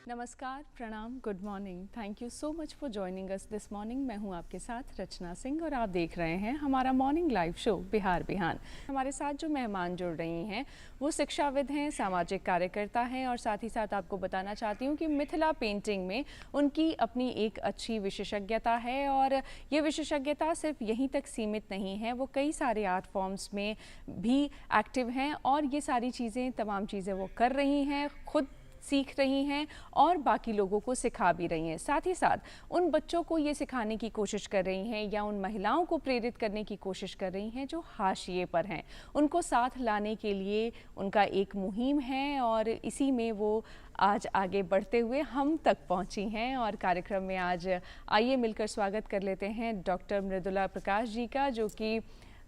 नमस्कार, प्रणाम, good morning. Thank you so much for joining us this morning. मैं हूं आपके साथ रचना सिंह और आप देख रहे हैं हमारा मॉर्निंग लाइव शो बिहार बिहान। हमारे साथ जो मेहमान जुड़ रही हैं वो शिक्षाविद हैं, सामाजिक कार्यकर्ता हैं और साथ ही साथ आपको बताना चाहती हूं कि मिथिला पेंटिंग में उनकी अपनी एक अच्छी विशेषज्ञता है और ये विशेषज्ञता सिर्फ यहीं तक सीमित नहीं है, वो कई सारे आर्ट फॉर्म्स में भी एक्टिव हैं और ये सारी चीज़ें, तमाम चीज़ें वो कर रही हैं, खुद सीख रही हैं और बाकी लोगों को सिखा भी रही हैं। साथ ही साथ उन बच्चों को ये सिखाने की कोशिश कर रही हैं या उन महिलाओं को प्रेरित करने की कोशिश कर रही हैं जो हाशिए पर हैं। उनको साथ लाने के लिए उनका एक मुहिम है और इसी में वो आज आगे बढ़ते हुए हम तक पहुंची हैं और कार्यक्रम में आज आइए मिलकर स्वागत कर लेते हैं डॉक्टर मृदुला प्रकाश जी का, जो कि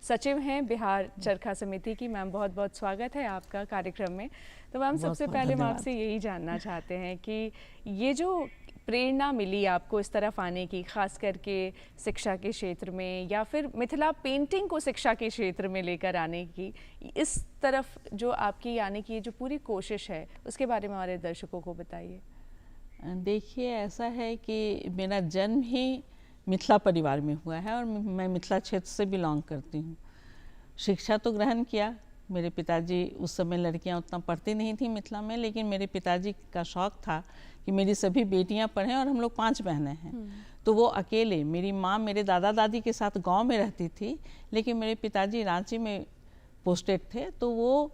सचिव हैं बिहार चरखा समिति की। मैम, बहुत बहुत स्वागत है आपका कार्यक्रम में। तो मैम, सबसे पहले हम आपसे यही जानना चाहते हैं कि ये जो प्रेरणा मिली आपको इस तरफ आने की, खास करके शिक्षा के क्षेत्र में या फिर मिथिला पेंटिंग को शिक्षा के क्षेत्र में लेकर आने की, इस तरफ जो आपकी आने की जो पूरी कोशिश है उसके बारे में हमारे दर्शकों को बताइए। देखिए, ऐसा है कि मेरा जन्म ही मिथिला परिवार में हुआ है और मैं मिथिला क्षेत्र से बिलोंग करती हूँ। शिक्षा तो ग्रहण किया। मेरे पिताजी, उस समय लड़कियाँ उतना पढ़ती नहीं थी मिथिला में, लेकिन मेरे पिताजी का शौक़ था कि मेरी सभी बेटियाँ पढ़ें और हम लोग 5 बहनें हैं। तो वो अकेले, मेरी माँ मेरे दादा दादी के साथ गांव में रहती थी, लेकिन मेरे पिताजी रांची में पोस्टेड थे, तो वो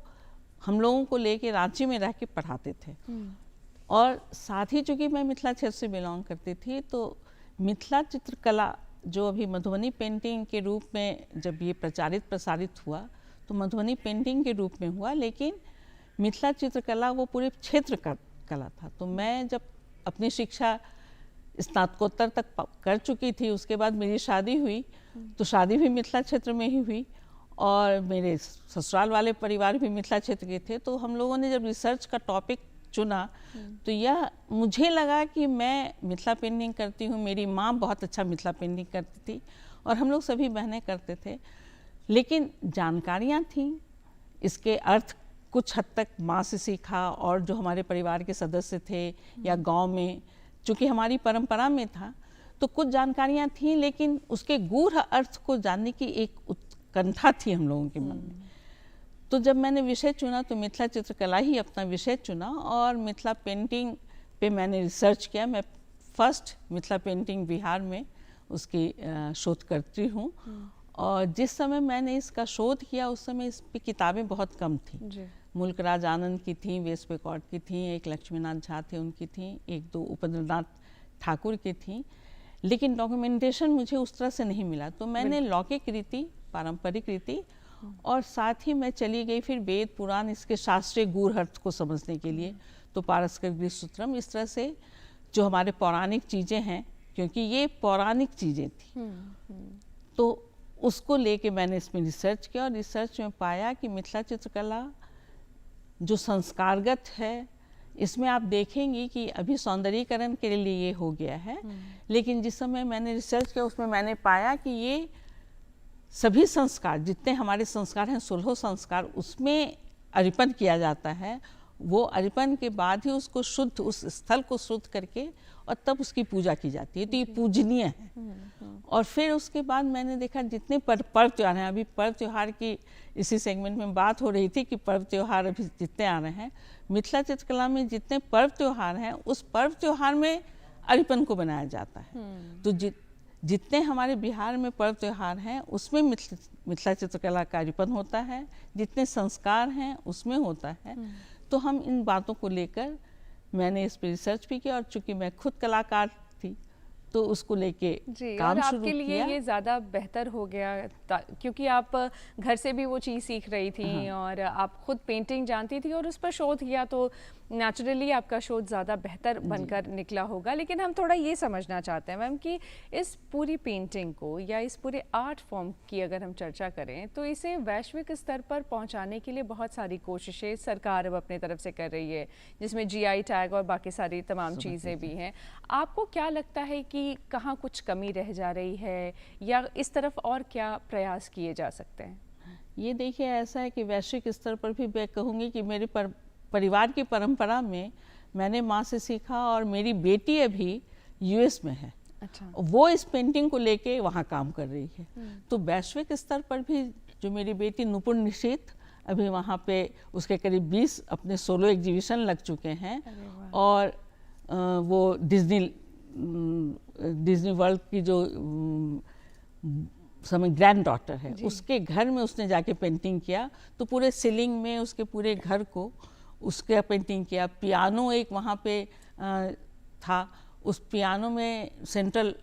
हम लोगों को लेके रांची में रह के पढ़ाते थे। और साथ ही चूँकि मैं मिथिला क्षेत्र से बिलोंग करती थी, तो मिथिला चित्रकला जो अभी मधुबनी पेंटिंग के रूप में जब ये प्रसारित हुआ तो मधुबनी पेंटिंग के रूप में हुआ, लेकिन मिथिला चित्रकला वो पूरे क्षेत्र का कला था। तो मैं जब अपनी शिक्षा स्नातकोत्तर तक कर चुकी थी, उसके बाद मेरी शादी हुई, तो शादी भी मिथिला क्षेत्र में ही हुई और मेरे ससुराल वाले परिवार भी मिथिला क्षेत्र के थे। तो हम लोगों ने जब रिसर्च का टॉपिक चुना तो यह मुझे लगा कि मैं मिथिला पेंटिंग करती हूँ, मेरी माँ बहुत अच्छा मिथिला पेंटिंग करती थी और हम लोग सभी बहनें करते थे, लेकिन जानकारियाँ थीं, इसके अर्थ कुछ हद तक माँ से सीखा और जो हमारे परिवार के सदस्य थे या गांव में, चूँकि हमारी परंपरा में था, तो कुछ जानकारियाँ थीं, लेकिन उसके गूढ़ अर्थ को जानने की एक उत्कंठा थी हम लोगों के मन में। तो जब मैंने विषय चुना तो मिथिला चित्रकला ही अपना विषय चुना और मिथिला पेंटिंग पे मैंने रिसर्च किया। मैं फर्स्ट मिथिला पेंटिंग बिहार में उसकी शोधकर्त्री हूँ और जिस समय मैंने इसका शोध किया उस समय इस पर किताबें बहुत कम थी। मुल्कराज आनंद की थी, वेस्ट पेकॉट की थी, एक लक्ष्मीनाथ झा थे उनकी थी, 1-2 उपेंद्रनाथ ठाकुर की थी, लेकिन डॉक्यूमेंटेशन मुझे उस तरह से नहीं मिला। तो मैंने लौकिक रीति, पारंपरिक रीति और साथ ही मैं चली गई फिर वेद पुराण, इसके शास्त्रीय गूढ़ अर्थ को समझने के लिए। तो पारस्कर गृहसूत्रम, इस तरह से जो हमारे पौराणिक चीज़ें हैं, क्योंकि ये पौराणिक चीज़ें थी, तो उसको लेके मैंने इसमें रिसर्च किया और रिसर्च में पाया कि मिथिला चित्रकला जो संस्कारगत है, इसमें आप देखेंगी कि अभी सौंदर्यीकरण के लिए ये हो गया है, लेकिन जिस समय मैंने रिसर्च किया उसमें मैंने पाया कि ये सभी संस्कार, जितने हमारे संस्कार हैं 16 संस्कार, उसमें अर्पण किया जाता है। वो अर्पण के बाद ही उसको शुद्ध, उस स्थल को शुद्ध करके और तब उसकी पूजा की जाती है। तो ये पूजनीय है। और फिर उसके बाद मैंने देखा जितने पर्व त्यौहार हैं, अभी पर्व त्यौहार की इसी सेगमेंट में बात हो रही थी कि पर्व त्यौहार अभी जितने आ रहे हैं, मिथिला चित्रकला में जितने पर्व त्यौहार हैं उस पर्व त्यौहार में अर्पण को बनाया जाता है। तो जितने हमारे बिहार में पर्व त्यौहार हैं उसमें मिथिला चित्रकला का अर्पण होता है, जितने संस्कार हैं उसमें होता है। तो हम इन बातों को लेकर मैंने इस पर रिसर्च भी किया और चूंकि मैं खुद कलाकार थी तो उसको लेके काम शुरू किया। आपके लिए ये ज़्यादा बेहतर हो गया क्योंकि आप घर से भी वो चीज़ सीख रही थी और आप खुद पेंटिंग जानती थी और उस पर शोध किया, तो नेचुरली आपका शोध ज़्यादा बेहतर बनकर निकला होगा। लेकिन हम थोड़ा ये समझना चाहते हैं मैम कि इस पूरी पेंटिंग को या इस पूरे आर्ट फॉर्म की अगर हम चर्चा करें तो इसे वैश्विक स्तर पर पहुंचाने के लिए बहुत सारी कोशिशें सरकार अब अपने तरफ से कर रही है, जिसमें GI टैग और बाकी सारी तमाम चीज़ें भी हैं। आपको क्या लगता है कि कहाँ कुछ कमी रह जा रही है या इस तरफ और क्या प्रयास किए जा सकते हैं? ये देखिए, ऐसा है कि वैश्विक स्तर पर भी मैं कहूँगी कि मेरे परिवार की परंपरा में मैंने माँ से सीखा और मेरी बेटी अभी यूएस में है। अच्छा। वो इस पेंटिंग को लेके वहाँ काम कर रही है। तो वैश्विक स्तर पर भी जो मेरी बेटी नुपुर निशीत, अभी वहाँ पे उसके करीब 20 अपने सोलो एग्जीबिशन लग चुके हैं। और वो डिज्नी वर्ल्ड की जो समय ग्रैंड डॉटर है उसके घर में उसने जाके पेंटिंग किया, तो पूरे सीलिंग में उसके पूरे घर को उसका पेंटिंग किया। पियानो एक वहाँ पे था, उस पियानो में सेंट्रल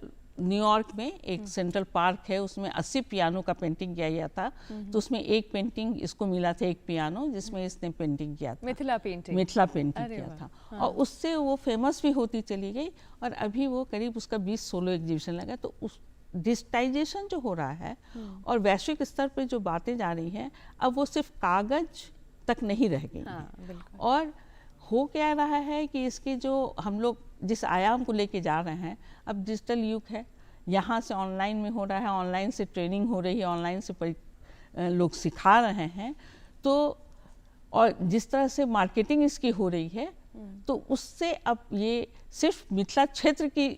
न्यूयॉर्क में एक सेंट्रल पार्क है, उसमें 80 पियानो का पेंटिंग किया गया था। तो उसमें एक पेंटिंग इसको मिला था, एक पियानो जिसमें इसने पेंटिंग किया था, मिथिला पेंटिंग किया था। हाँ। और उससे वो फेमस भी होती चली गई और अभी वो करीब उसका 20 सोलो एग्जीबिशन लगा। तो उस डिजिटाइजेशन जो हो रहा है और वैश्विक स्तर पे जो बातें जा रही हैं, अब वो सिर्फ कागज तक नहीं रह गई। हाँ, और हो क्या रहा है कि इसके जो हम लोग जिस आयाम को लेके जा रहे हैं, अब डिजिटल युग है, यहाँ से ऑनलाइन में हो रहा है, ऑनलाइन से ट्रेनिंग हो रही है, ऑनलाइन से लोग सिखा रहे हैं। तो और जिस तरह से मार्केटिंग इसकी हो रही है, तो उससे अब ये सिर्फ मिथिला क्षेत्र की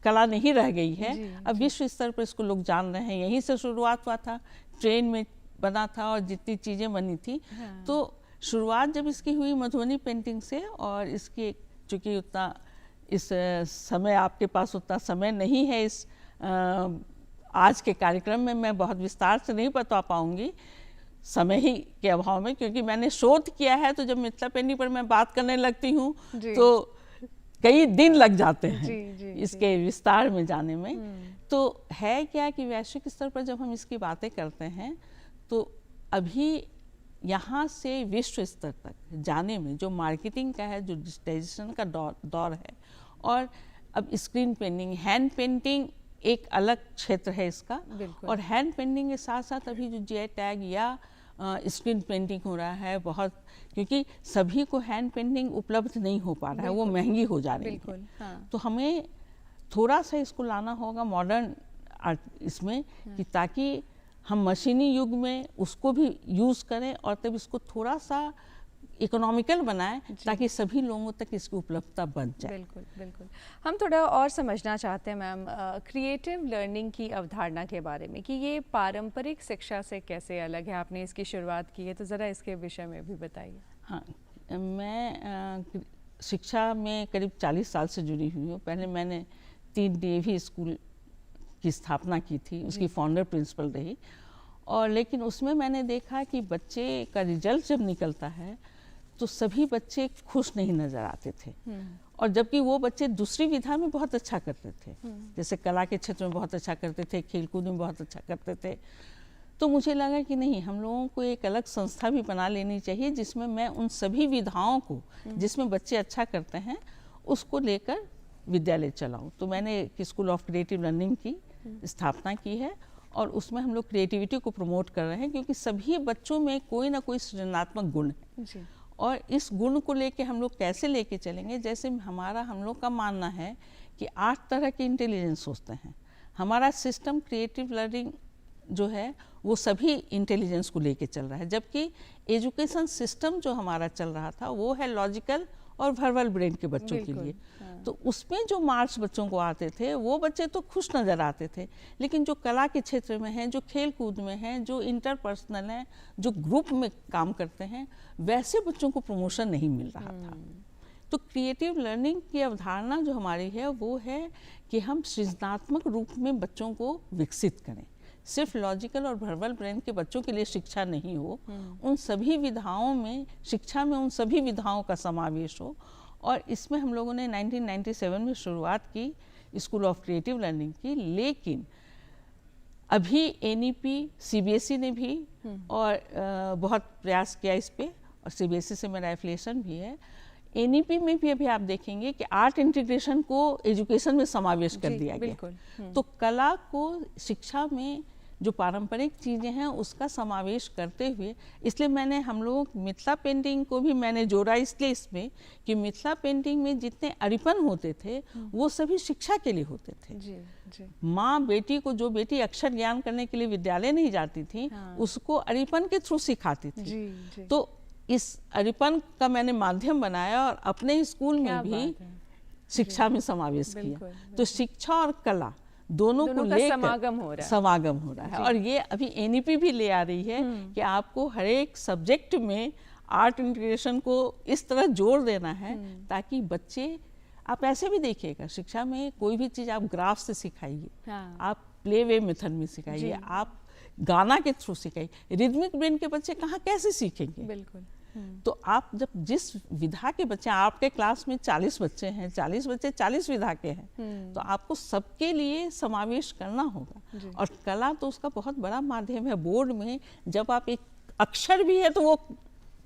कला नहीं रह गई है, अब विश्व स्तर पर इसको लोग जान रहे हैं। यहीं से शुरुआत हुआ था, ट्रेन में बना था और जितनी चीज़ें बनी थी। हाँ। तो शुरुआत जब इसकी हुई मधुबनी पेंटिंग से, और इसकी चूँकि उतना इस समय आपके पास उतना समय नहीं है इस आज के कार्यक्रम में मैं बहुत विस्तार से नहीं बता पाऊँगी, समय ही के अभाव में, क्योंकि मैंने शोध किया है। तो जब मिथिला पेंटिंग पर मैं बात करने लगती हूँ तो कई दिन लग जाते हैं इसके विस्तार में जाने में। तो है क्या कि वैश्विक स्तर पर जब हम इसकी बातें करते हैं, तो अभी यहाँ से विश्व स्तर तक जाने में जो मार्केटिंग का है, जो डिजिटाइजेशन का दौर है, और अब स्क्रीन पेंटिंग, हैंड पेंटिंग एक अलग क्षेत्र है इसका। और हैंड पेंटिंग के साथ साथ अभी जो जीआई टैग या स्क्रीन पेंटिंग हो रहा है बहुत, क्योंकि सभी को हैंड पेंटिंग उपलब्ध नहीं हो पा रहा है, वो महंगी हो जा रही है। हाँ। तो हमें थोड़ा सा इसको लाना होगा मॉडर्न आर्ट इसमें, कि ताकि हम मशीनी युग में उसको भी यूज़ करें और तब इसको थोड़ा सा इकोनॉमिकल बनाएं, ताकि सभी लोगों तक इसकी उपलब्धता बन जाए। बिल्कुल बिल्कुल। हम थोड़ा और समझना चाहते हैं मैम क्रिएटिव लर्निंग की अवधारणा के बारे में, कि ये पारंपरिक शिक्षा से कैसे अलग है। आपने इसकी शुरुआत की है, तो ज़रा इसके विषय में भी बताइए। हाँ, मैं शिक्षा में करीब 40 साल से जुड़ी हुई हूँ। पहले मैंने 3 DAV स्कूल की स्थापना की थी, उसकी फाउंडर प्रिंसिपल रही। और लेकिन उसमें मैंने देखा कि बच्चे का रिजल्ट जब निकलता है तो सभी बच्चे खुश नहीं नज़र आते थे, और जबकि वो बच्चे दूसरी विधा में बहुत अच्छा करते थे, जैसे कला के क्षेत्र में बहुत अच्छा करते थे, खेलकूद में बहुत अच्छा करते थे। तो मुझे लगा कि नहीं, हम लोगों को एक अलग संस्था भी बना लेनी चाहिए जिसमें मैं उन सभी विधाओं को जिसमें बच्चे अच्छा करते हैं उसको लेकर विद्यालय चलाऊँ। तो मैंने एक स्कूल ऑफ क्रिएटिव लर्निंग की स्थापना की है, और उसमें हम लोग क्रिएटिविटी को प्रमोट कर रहे हैं, क्योंकि सभी बच्चों में कोई ना कोई सृजनात्मक गुण है। और इस गुण को लेके हम लोग कैसे लेके चलेंगे, जैसे हम लोग का मानना है कि 8 तरह के इंटेलिजेंस होते हैं। हमारा सिस्टम क्रिएटिव लर्निंग जो है वो सभी इंटेलिजेंस को लेके चल रहा है, जबकि एजुकेशन सिस्टम जो हमारा चल रहा था वो है लॉजिकल और वर्बल ब्रेन के बच्चों के लिए। हाँ। तो उसमें जो मार्क्स बच्चों को आते थे वो बच्चे तो खुश नज़र आते थे, लेकिन जो कला के क्षेत्र में हैं, जो खेल कूद में हैं, जो इंटरपर्सनल हैं, जो ग्रुप में काम करते हैं, वैसे बच्चों को प्रमोशन नहीं मिल रहा था। तो क्रिएटिव लर्निंग की अवधारणा जो हमारी है वो है कि हम सृजनात्मक रूप में बच्चों को विकसित करें। सिर्फ लॉजिकल और वर्बल ब्रेन के बच्चों के लिए शिक्षा नहीं हो, उन सभी विधाओं में, शिक्षा में उन सभी विधाओं का समावेश हो। और इसमें हम लोगों ने 1997 में शुरुआत की स्कूल ऑफ क्रिएटिव लर्निंग की, लेकिन अभी NEP CBSE ने भी और बहुत प्रयास किया इस पे, और CBSE से मेरा एफिलिएशन भी है। NEP में भी अभी आप देखेंगे कि आर्ट इंटीग्रेशन को एजुकेशन में समावेश कर दिया गया। तो कला को शिक्षा में जो पारंपरिक चीज़ें हैं उसका समावेश करते हुए, इसलिए हम लोग मिथिला पेंटिंग को भी मैंने जोड़ा इसलिए इसमें कि मिथिला पेंटिंग में जितने अरिपन होते थे वो सभी शिक्षा के लिए होते थे। माँ बेटी को, जो बेटी अक्षर ज्ञान करने के लिए विद्यालय नहीं जाती थी, हाँ। उसको अरिपन के थ्रू सिखाती थी। तो इस अरिपन का मैंने माध्यम बनाया और अपने स्कूल क्या में भी बात है। शिक्षा में समावेश किया। बिल्कुल, तो शिक्षा और कला दोनों को का लेकर समागम हो रहा है। और ये अभी एनईपी भी ले आ रही है कि आपको हर एक सब्जेक्ट में आर्ट इंटीग्रेशन को इस तरह जोड़ देना है ताकि बच्चे, आप ऐसे भी देखिएगा शिक्षा में कोई भी चीज़ आप ग्राफ से सिखाइए, हाँ। आप प्ले वे मेथड में सिखाइए, आप गाना के थ्रू सिखाइए, रिदमिक ब्रेन के बच्चे कहाँ कैसे सीखेंगे? बिल्कुल। तो आप जब जिस विधा के बच्चे, आपके क्लास में 40 बच्चे हैं, 40 बच्चे 40 विधा के हैं, तो आपको सबके लिए समावेश करना होगा। और कला तो उसका बहुत बड़ा माध्यम है। बोर्ड में जब आप एक अक्षर भी है तो वो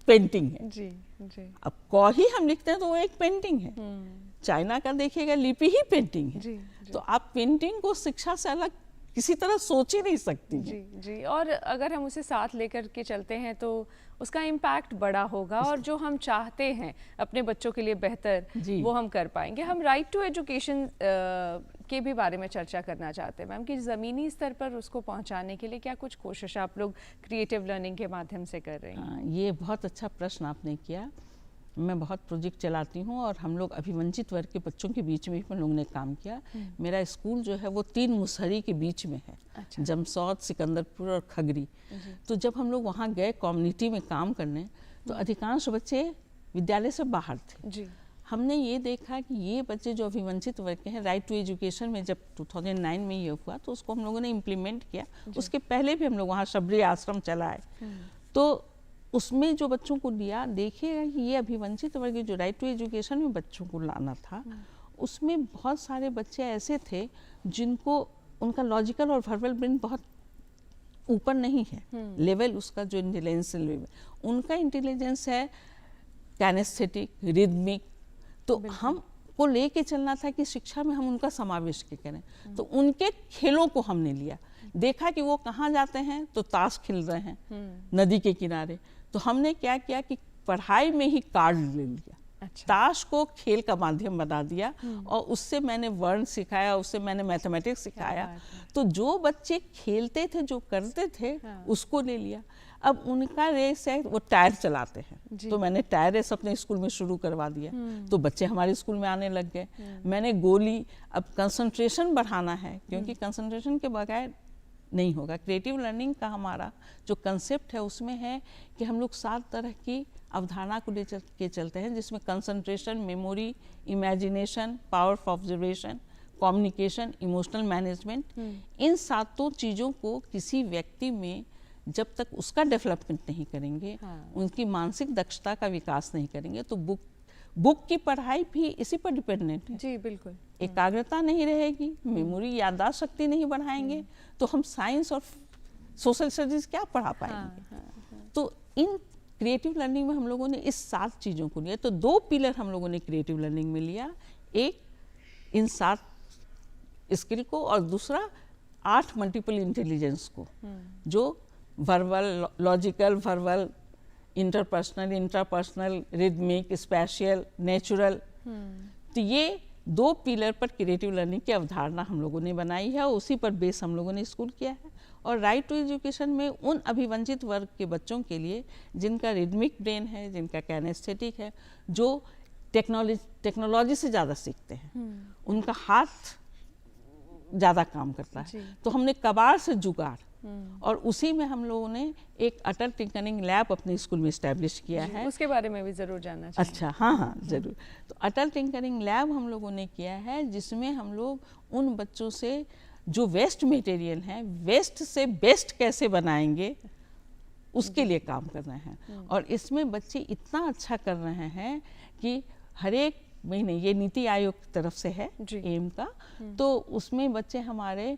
पेंटिंग है। जी जी। अब क ही हम लिखते हैं तो वो एक पेंटिंग है। चाइना का देखिएगा लिपि ही पेंटिंग है। जी, तो आप पेंटिंग को शिक्षा से अलग किसी तरह सोच ही नहीं सकती जी जी। और अगर हम उसे साथ लेकर के चलते हैं तो उसका इम्पैक्ट बड़ा होगा और जो हम चाहते हैं अपने बच्चों के लिए बेहतर, वो हम कर पाएंगे। हम राइट टू एजुकेशन के भी बारे में चर्चा करना चाहते हैं मैम कि ज़मीनी स्तर पर उसको पहुंचाने के लिए क्या कुछ कोशिश आप लोग क्रिएटिव लर्निंग के माध्यम से कर रहे हैं? ये बहुत अच्छा प्रश्न आपने किया। मैं बहुत प्रोजेक्ट चलाती हूँ और हम लोग अभिवंचित वर्ग के बच्चों के बीच में भी हम लोगों ने काम किया। मेरा स्कूल जो है वो 3 मुसहरी के बीच में है। अच्छा। जमसौद, सिकंदरपुर और खगरी। तो जब हम लोग वहाँ गए कम्युनिटी में काम करने, तो अधिकांश बच्चे विद्यालय से बाहर थे। जी। हमने ये देखा कि ये बच्चे जो अभिवंचित वर्ग के हैं, राइट टू एजुकेशन में जब 2009 में ये हुआ तो उसको हम लोगों ने इम्प्लीमेंट किया। उसके पहले भी हम लोग वहाँ शबरी आश्रम चलाए। तो उसमें जो बच्चों को लिया, देखिएगा कि ये अभिवंचित वर्ग जो राइट टू एजुकेशन में बच्चों को लाना था, उसमें बहुत सारे बच्चे ऐसे थे जिनको उनका लॉजिकल और वर्बल ब्रेन बहुत ऊपर नहीं है। लेवल उसका जो इंटेलिजेंस लेवल, उनका इंटेलिजेंस है कैनेस्थेटिक, रिदमिक। तो हमको लेके चलना था कि शिक्षा में हम उनका समावेश करें। तो उनके खेलों को हमने लिया, देखा कि वो कहाँ जाते हैं तो ताश खेल रहे हैं नदी के किनारे। तो हमने क्या किया कि पढ़ाई में ही कार्ड ले लिया। अच्छा। ताश को खेल का माध्यम बना दिया और उससे मैंने वर्ण सिखाया, उससे मैंने मैथमेटिक्स सिखाया। तो जो बच्चे खेलते थे, जो करते थे, उसको ले लिया। अब उनका रेस है, वो टायर चलाते हैं, तो मैंने टायर रेस अपने स्कूल में शुरू करवा दिया। तो बच्चे हमारे स्कूल में आने लग गए। मैंने गोली, अब कंसंट्रेशन बढ़ाना है क्योंकि कंसंट्रेशन के बगैर नहीं होगा। क्रिएटिव लर्निंग का हमारा जो कंसेप्ट है उसमें है कि हम लोग 7 तरह की अवधारणा को ले के चलते हैं, जिसमें concentration, memory, imagination, power of observation, communication, emotional management. इन 7 चीज़ों को किसी व्यक्ति में जब तक उसका डेवलपमेंट नहीं करेंगे, उनकी मानसिक दक्षता का विकास नहीं करेंगे, तो बुक की पढ़ाई भी इसी पर डिपेंडेंट है। जी बिल्कुल। एकाग्रता नहीं रहेगी, मेमोरी, याददाश्त शक्ति नहीं बढ़ाएंगे, तो हम साइंस और सोशल स्टडीज क्या पढ़ा पाएंगे? तो इन क्रिएटिव लर्निंग में हम लोगों ने इस 7 चीज़ों को लिया। तो 2 पिलर हम लोगों ने क्रिएटिव लर्निंग में लिया, एक इन 7 स्किल को और दूसरा 8 मल्टीपल इंटेलिजेंस को, जो verbal, logical, verbal, interpersonal, intrapersonal, rhythmic, spatial, natural. तो ये 2 पिलर पर क्रिएटिव लर्निंग की अवधारणा हम लोगों ने बनाई है और उसी पर बेस हम लोगों ने स्कूल किया है। और राइट टू एजुकेशन में उन अभिवंचित वर्ग के बच्चों के लिए जिनका रिदमिक ब्रेन है, जिनका कैनेस्थेटिक है, जो टेक्नोलॉजी से ज़्यादा सीखते हैं, उनका हाथ ज़्यादा काम करता है, तो हमने कबाड़ से जुगाड़, और उसी में हम लोगों ने एक अटल टिंकरिंग लैब अपने स्कूल में इस्टेब्लिश किया है। उसके बारे में भी ज़रूर जानना चाहिए। अच्छा, हाँ ज़रूर। तो अटल टिंकरिंग लैब हम लोगों ने किया है, जिसमें हम लोग उन बच्चों से जो वेस्ट मटेरियल हैं, वेस्ट से बेस्ट कैसे बनाएंगे, उसके लिए काम कर रहे हैं। और इसमें बच्चे इतना अच्छा कर रहे हैं कि हर एक महीने, ये नीति आयोग की तरफ से है एम का, तो उसमें बच्चे हमारे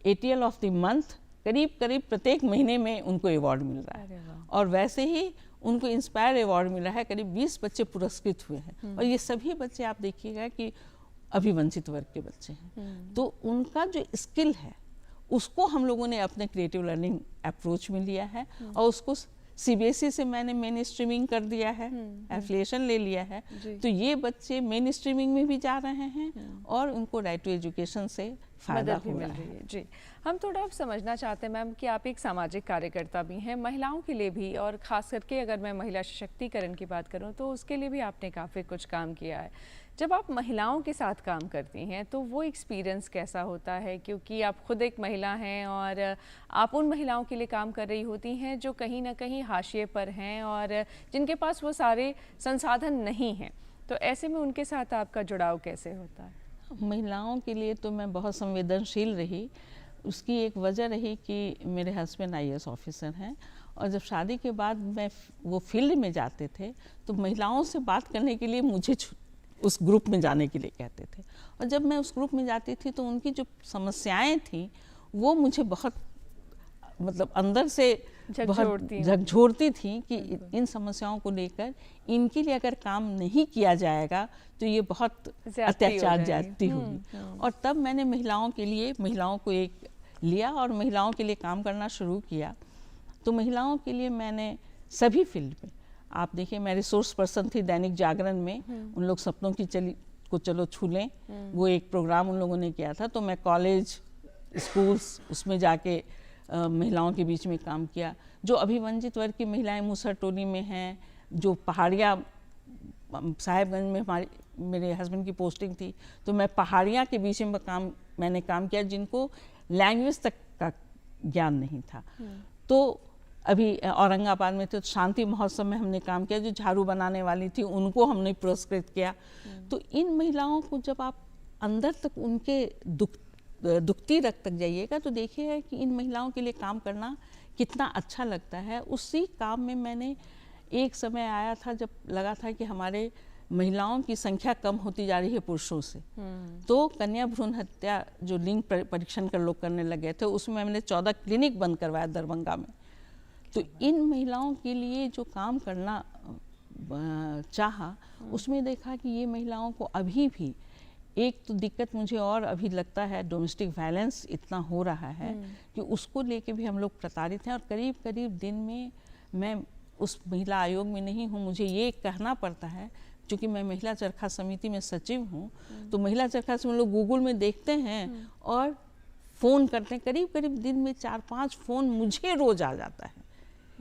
ATL ऑफ द मंथ करीब प्रत्येक महीने में उनको अवार्ड मिल रहा है। और वैसे ही उनको इंस्पायर अवार्ड मिला है, करीब 20 बच्चे पुरस्कृत हुए हैं। और ये सभी बच्चे आप देखिएगा कि अभिवंचित वर्ग के बच्चे हैं। तो उनका जो स्किल है उसको हम लोगों ने अपने क्रिएटिव लर्निंग अप्रोच में लिया है और उसको CBSE से मैंने मेन स्ट्रीमिंग कर दिया है, एफिलिएशन ले लिया है। तो ये बच्चे मेन स्ट्रीमिंग में भी जा रहे हैं और उनको राइट टू एजुकेशन से फायदा मदद भी हो मिल रहा रही है। है। जी, हम थोड़ा अब समझना चाहते हैं मैम कि आप एक सामाजिक कार्यकर्ता भी हैं, महिलाओं के लिए भी, और ख़ास करके अगर मैं महिला सशक्तिकरण की बात करूं तो उसके लिए भी आपने काफ़ी कुछ काम किया है। जब आप महिलाओं के साथ काम करती हैं तो वो एक्सपीरियंस कैसा होता है, क्योंकि आप खुद एक महिला हैं और आप उन महिलाओं के लिए काम कर रही होती हैं जो कहीं ना कहीं हाशिए पर हैं और जिनके पास वो सारे संसाधन नहीं हैं, तो ऐसे में उनके साथ आपका जुड़ाव कैसे होता है? महिलाओं के लिए तो मैं बहुत संवेदनशील रही। उसकी एक वजह रही कि मेरे हस्बैंड IAS ऑफिसर हैं, और जब शादी के बाद वो फील्ड में जाते थे तो महिलाओं से बात करने के लिए मुझे उस ग्रुप में जाने के लिए कहते थे, और जब मैं उस ग्रुप में जाती थी तो उनकी जो समस्याएं थी वो मुझे बहुत मतलब अंदर से झकझोरती थी कि इन समस्याओं को लेकर इनके लिए अगर काम नहीं किया जाएगा तो ये बहुत अत्याचार जाती होगी। और तब मैंने महिलाओं को एक लिया और महिलाओं के लिए काम करना शुरू किया। तो महिलाओं के लिए मैंने सभी फील्ड में, आप देखिए मैं रिसोर्स पर्सन थी दैनिक जागरण में, उन लोग सपनों की चलो छू लें, वो एक प्रोग्राम उन लोगों ने किया था, तो मैं कॉलेज स्कूल्स उसमें जाके महिलाओं के बीच में काम किया। जो अभिवंचित वर्ग की महिलाएं मूसर टोली में हैं, जो पहाड़िया साहेबगंज में मेरे हस्बैंड की पोस्टिंग थी, तो मैं पहाड़िया के बीच में मैंने काम किया जिनको लैंग्वेज तक का ज्ञान नहीं था। तो अभी औरंगाबाद में तो शांति महोत्सव में हमने काम किया, जो झाड़ू बनाने वाली थी उनको हमने पुरस्कृत किया। तो इन महिलाओं को जब आप अंदर तक उनके दुखती रग तक जाइएगा तो देखिएगा कि इन महिलाओं के लिए काम करना कितना अच्छा लगता है। उसी काम में मैंने एक समय आया था जब लगा था कि हमारे महिलाओं की संख्या कम होती जा रही है पुरुषों से, तो कन्या भ्रूण हत्या जो लिंग परीक्षण कर लोग करने लगे थे, उसमें मैंने 14 क्लिनिक बंद करवाया दरभंगा में। तो इन महिलाओं के लिए जो काम करना चाहा, उसमें देखा कि ये महिलाओं को अभी भी एक तो दिक्कत मुझे और अभी लगता है, डोमेस्टिक वायलेंस इतना हो रहा है कि उसको लेके भी हम लोग प्रताड़ित हैं। और करीब करीब दिन में, मैं उस महिला आयोग में नहीं हूँ, मुझे ये कहना पड़ता है क्योंकि मैं महिला चरखा समिति में सचिव हूँ, तो महिला चरखा से हम लोग गूगल में देखते हैं और फ़ोन करते हैं, करीब करीब दिन में 4-5 फ़ोन मुझे रोज़ आ जाता है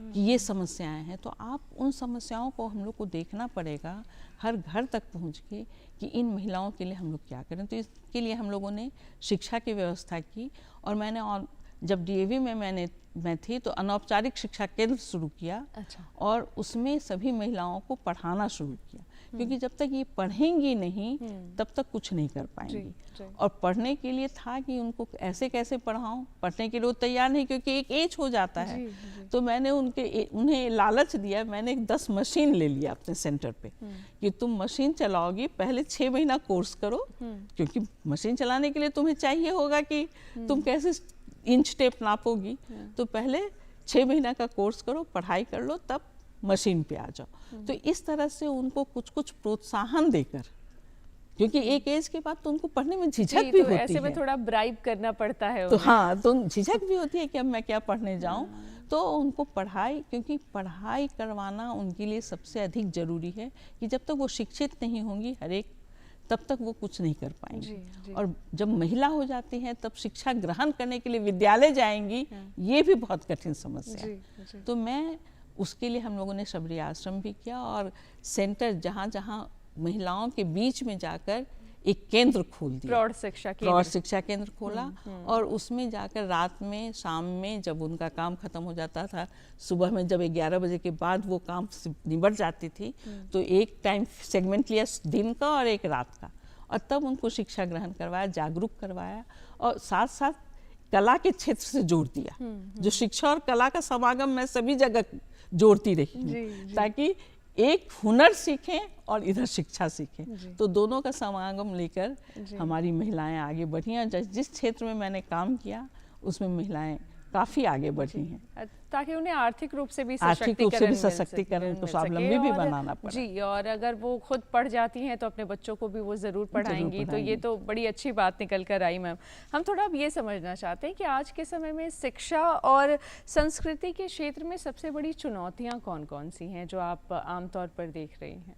कि ये समस्याएं हैं। तो आप उन समस्याओं को हम लोग को देखना पड़ेगा, हर घर तक पहुंच के, कि इन महिलाओं के लिए हम लोग क्या करें। तो इसके लिए हम लोगों ने शिक्षा की व्यवस्था की, और मैंने जब DAV में मैं थी तो अनौपचारिक शिक्षा केंद्र शुरू किया। अच्छा। और उसमें सभी महिलाओं को पढ़ाना शुरू किया, क्योंकि जब तक ये पढ़ेंगी नहीं तब तक कुछ नहीं कर पाएंगी। और पढ़ने के लिए था कि उनको ऐसे कैसे पढ़ाऊं, पढ़ने के लिए वो तैयार नहीं, क्योंकि एक एज हो जाता है। तो मैंने उन्हें लालच दिया, मैंने एक 10 मशीन ले लिया अपने सेंटर पे कि तुम मशीन चलाओगी, पहले 6 महीना कोर्स करो, क्योंकि मशीन चलाने के लिए तुम्हें चाहिए होगा कि तुम कैसे इंच टेप नापोगी, तो पहले 6 महीना का कोर्स करो, पढ़ाई कर लो, तब मशीन पे आ जाओ। तो इस तरह से उनको कुछ कुछ प्रोत्साहन देकर, क्योंकि एक एज के बाद तो उनको पढ़ने में झिझक भी होती है, ऐसे में थोड़ा ब्राइब करना पड़ता है तो हाँ, तो झिझक भी होती है कि अब मैं क्या पढ़ने जाऊं। तो उनको पढ़ाई, क्योंकि पढ़ाई करवाना उनके लिए सबसे अधिक जरूरी है, कि जब तक वो शिक्षित नहीं होंगी हर एक, तब तक वो कुछ नहीं कर पाएंगी। और जब महिला हो जाती हैं तब शिक्षा ग्रहण करने के लिए विद्यालय जाएंगी, ये भी बहुत कठिन समस्या है। तो मैं उसके लिए, हम लोगों ने शबरी आश्रम भी किया, और सेंटर जहाँ जहाँ महिलाओं के बीच में जाकर एक केंद्र खोल दिया, प्रौढ़ शिक्षा केंद्र खोला। और उसमें जाकर रात में, शाम में, जब उनका काम खत्म हो जाता था, सुबह में जब 11 बजे के बाद वो काम निबट जाती थी, तो एक टाइम सेगमेंट लिया दिन का और एक रात का, और तब उनको शिक्षा ग्रहण करवाया, जागरूक करवाया, और साथ साथ कला के क्षेत्र से जोड़ दिया। जो शिक्षा और कला का समागम मैं सभी जगह जोड़ती रही, ताकि एक हुनर सीखें और इधर शिक्षा सीखें, तो दोनों का समागम लेकर हमारी महिलाएं आगे बढ़ी हैं। जिस क्षेत्र में मैंने काम किया उसमें महिलाएं काफ़ी आगे बढ़ी हैं, ताकि उन्हें आर्थिक रूप से भी सशक्तिकरण को स्वावलंबी भी बनाना पड़ा। जी, और अगर वो खुद पढ़ जाती हैं तो अपने बच्चों को भी वो ज़रूर पढ़ाएंगी। तो ये तो बड़ी अच्छी बात निकल कर आई। मैम, हम थोड़ा अब ये समझना चाहते हैं कि आज के समय में शिक्षा और संस्कृति के क्षेत्र में सबसे बड़ी चुनौतियाँ कौन कौन सी हैं जो आप आमतौर पर देख रही हैं?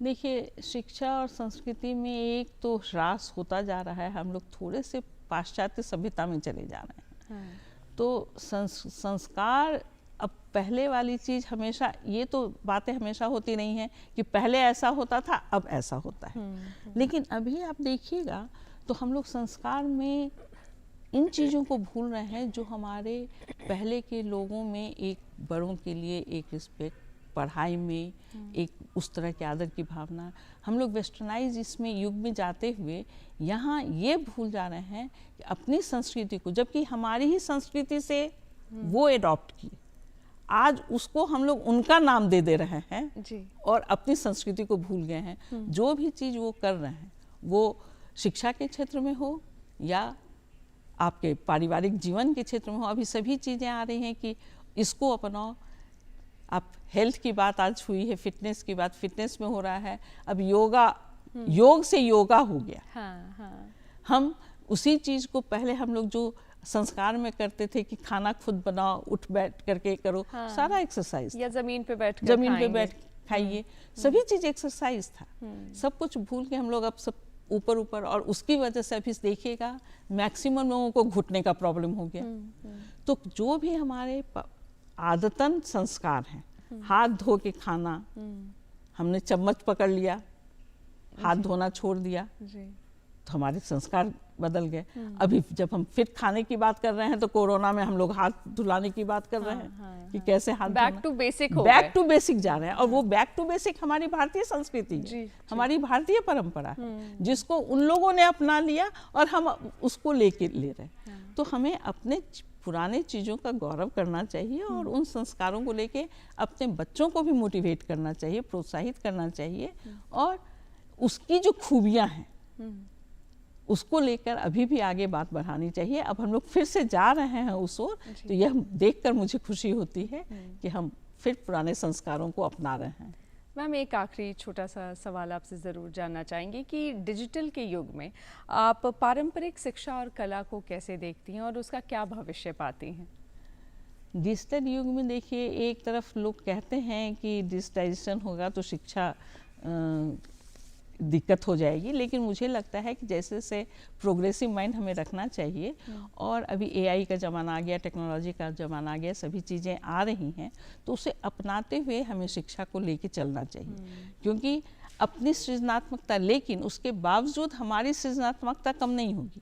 देखिए, शिक्षा और संस्कृति में एक तो ह्रास होता जा रहा है, हम लोग थोड़े से पाश्चात्य सभ्यता में चले जा रहे हैं। तो संस्कार, अब पहले वाली चीज़ हमेशा, ये तो बातें हमेशा होती नहीं हैं कि पहले ऐसा होता था अब ऐसा होता है, लेकिन अभी आप देखिएगा तो हम लोग संस्कार में इन चीज़ों को भूल रहे हैं जो हमारे पहले के लोगों में एक बड़ों के लिए एक रिस्पेक्ट, पढ़ाई में एक उस तरह के आदर की भावना, हम लोग वेस्टर्नाइज इसमें युग में जाते हुए यहाँ ये भूल जा रहे हैं कि अपनी संस्कृति को, जबकि हमारी ही संस्कृति से वो एडॉप्ट किए, आज उसको हम लोग उनका नाम दे दे रहे हैं जी। और अपनी संस्कृति को भूल गए हैं। जो भी चीज़ वो कर रहे हैं, वो शिक्षा के क्षेत्र में हो या आपके पारिवारिक जीवन के क्षेत्र में हो, अभी सभी चीज़ें आ रही हैं कि इसको अपनाओ। आप हेल्थ की बात आज हुई है, फिटनेस की बात फिटनेस में हो रहा है, अब योगा, योग से योगा हो गया। हाँ। हम उसी चीज़ को पहले हम लोग जो संस्कार में करते थे कि खाना खुद बनाओ, उठ बैठ करके करो, सारा एक्सरसाइज, या जमीन पे बैठ खाइए, सभी चीज़ एक्सरसाइज था। सब कुछ भूल के हम लोग अब सब ऊपर, और उसकी वजह से अभी देखिएगा मैक्सिमम लोगों को घुटने का प्रॉब्लम हो गया। तो जो भी हमारे आदतन संस्कार हैं, हाथ धो के खाना, हमने चम्मच पकड़ लिया, हाथ धोना छोड़ दिया, तो हमारे संस्कार बदल गए। अभी जब हम फिर खाने की बात कर रहे हैं तो कोरोना में हम लोग हाथ धुलाने की बात कर रहे हैं कि कैसे हाथ बैक टू बेसिक जा रहे हैं। और वो बैक टू बेसिक हमारी भारतीय संस्कृति है, हमारी भारतीय परंपरा है, जिसको उन लोगों ने अपना लिया और हम उसको ले रहे हैं। तो हमें अपने पुराने चीज़ों का गौरव करना चाहिए और उन संस्कारों को लेके अपने बच्चों को भी मोटिवेट करना चाहिए, प्रोत्साहित करना चाहिए, और उसकी जो खूबियाँ हैं उसको लेकर अभी भी आगे बात बढ़ानी चाहिए। अब हम लोग फिर से जा रहे हैं उस ओर, तो यह देखकर मुझे खुशी होती है कि हम फिर पुराने संस्कारों को अपना रहे हैं। मैम, एक आखिरी छोटा सा सवाल आपसे ज़रूर जानना चाहेंगे कि डिजिटल के युग में आप पारंपरिक शिक्षा और कला को कैसे देखती हैं और उसका क्या भविष्य पाती हैं? डिजिटल युग में देखिए, एक तरफ लोग कहते हैं कि डिजिटाइजेशन होगा तो शिक्षा दिक्कत हो जाएगी, लेकिन मुझे लगता है कि जैसे जैसे प्रोग्रेसिव माइंड हमें रखना चाहिए, और अभी एआई का ज़माना आ गया, टेक्नोलॉजी का ज़माना आ गया, सभी चीज़ें आ रही हैं, तो उसे अपनाते हुए हमें शिक्षा को लेके चलना चाहिए। क्योंकि अपनी सृजनात्मकता, लेकिन उसके बावजूद हमारी सृजनात्मकता कम नहीं होगी।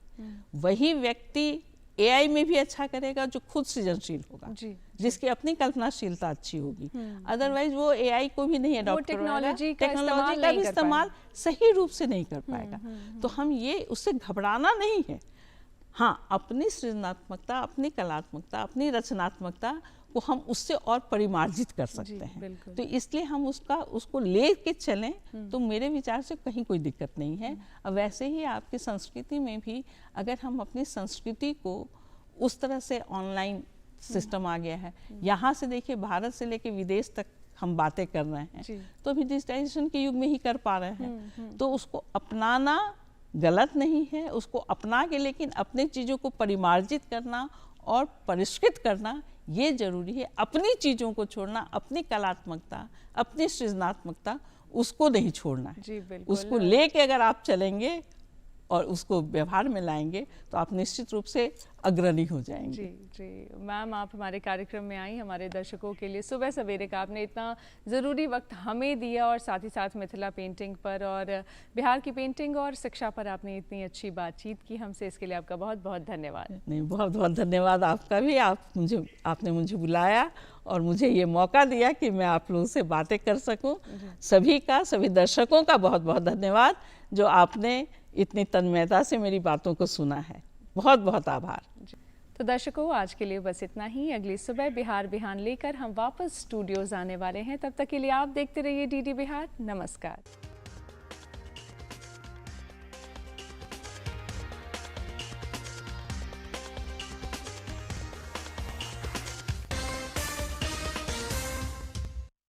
वही व्यक्ति एआई में भी अच्छा करेगा जो खुद सृजनशील होगा, जिसकी अपनी कल्पनाशीलता अच्छी होगी। अदरवाइज वो एआई को भी नहीं अडॉप्ट करेगा, टेक्नोलॉजी का भी इस्तेमाल सही रूप से नहीं कर पाएगा। तो हम ये उससे घबराना नहीं है। हाँ, अपनी सृजनात्मकता, अपनी कलात्मकता, अपनी रचनात्मकता को हम उससे और परिमार्जित कर सकते हैं। तो इसलिए हम उसको ले के चलें, तो मेरे विचार से कहीं कोई दिक्कत नहीं है। अब वैसे ही आपकी संस्कृति में भी अगर हम अपनी संस्कृति को उस तरह से, ऑनलाइन सिस्टम आ गया है, यहाँ से देखिए भारत से लेके विदेश तक हम बातें कर रहे हैं, तो अभी डिजिटाइजेशन के युग में ही कर पा रहे हैं। तो उसको अपनाना गलत नहीं है, उसको अपना के, लेकिन अपने चीज़ों को परिमार्जित करना और परिष्कृत करना ये जरूरी है। अपनी चीज़ों को छोड़ना, अपनी कलात्मकता, अपनी सृजनात्मकता, उसको नहीं छोड़ना है। उसको लेके अगर आप चलेंगे और उसको व्यवहार में लाएंगे तो आप निश्चित रूप से अग्रणी हो जाएंगे। जी मैम, आप हमारे कार्यक्रम में आई, हमारे दर्शकों के लिए सुबह सवेरे का आपने इतना ज़रूरी वक्त हमें दिया, और साथ ही साथ मिथिला पेंटिंग पर और बिहार की पेंटिंग और शिक्षा पर आपने इतनी अच्छी बातचीत की हमसे, इसके लिए आपका बहुत बहुत धन्यवाद। नहीं, बहुत बहुत धन्यवाद आपका भी। आपने मुझे बुलाया और मुझे ये मौका दिया कि मैं आप लोगों से बातें कर सकूं। सभी दर्शकों का बहुत बहुत धन्यवाद जो आपने इतनी तन्मयता से मेरी बातों को सुना है। बहुत बहुत आभार। तो दर्शकों, आज के लिए बस इतना ही। अगली सुबह बिहार बिहान लेकर हम वापस स्टूडियोज आने वाले हैं। तब तक के लिए आप देखते रहिए डीडी बिहार। नमस्कार।